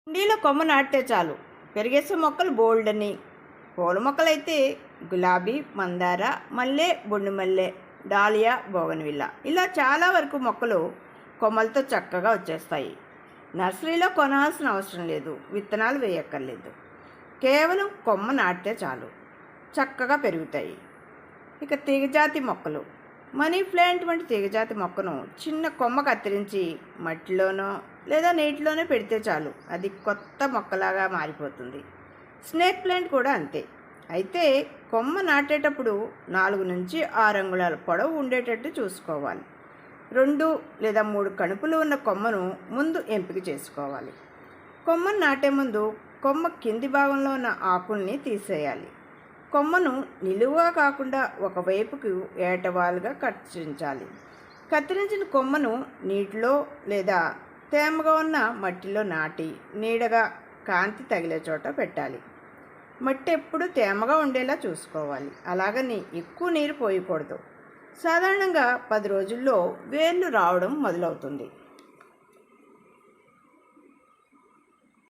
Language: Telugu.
కుండీలో కొమ్మ నాటితే చాలు పెరిగేసే మొక్కలు బోల్డని. పూల మొక్కలైతే గులాబీ, మందార, మల్లె, బొండు మల్లె, డాలియా, బోగన్విల్లా ఇలా చాలా వరకు మొక్కలు కొమ్మలతో చక్కగా వచ్చేస్తాయి. నర్సరీలో కొనాల్సిన అవసరం లేదు, విత్తనాలు వేయక్కర్లేదు. కేవలం కొమ్మ నాటితే చాలు చక్కగా పెరుగుతాయి. ఇక తీగజాతి మొక్కలు, మనీ ప్లాంట్ వంటి తీగజాతి మొక్కను చిన్న కొమ్మ కత్తిరించి మట్టిలోనో లేదా నీటిలోనే పెడితే చాలు, అది కొత్త మొక్కలాగా మారిపోతుంది. స్నేక్ ప్లాంట్ కూడా అంతే. అయితే కొమ్మ నాటేటప్పుడు 4 నుంచి 6 అంగుళాల పొడవు ఉండేటట్టు చూసుకోవాలి. 2 లేదా 3 కణుపులు ఉన్న కొమ్మను ముందు ఎంపిక చేసుకోవాలి. కొమ్మను నాటే ముందు కొమ్మ కింది భాగంలో ఉన్న ఆకుల్ని తీసేయాలి. కొమ్మను నిలువుగా కాకుండా ఒకవైపుకు ఏటవాలుగా కత్తిరించాలి. కత్తిరించిన కొమ్మను నీటిలో లేదా తేమగా ఉన్న మట్టిలో నాటి నీడగా కాంతి తగిలే చోట పెట్టాలి. మట్టి ఎప్పుడు తేమగా ఉండేలా చూసుకోవాలి. అలాగని ఎక్కువ నీరు పోయకూడదు. సాధారణంగా 10 రోజుల్లో వేర్లు రావడం మొదలవుతుంది.